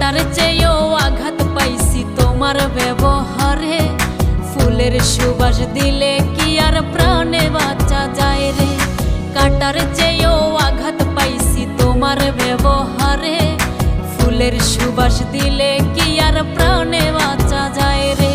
কাটার চেয়েও আঘাত পাইছি তোমার ব্যবহারে। ফুলের সুবাস দিলে কি আর প্রাণে বাঁচা যায় রে। কাটার চেয়েও আঘাত পাইছি তোমার ব্যবহারে। ফুলের সুবাস দিলে কি আর প্রাণে বাঁচা যায় রে।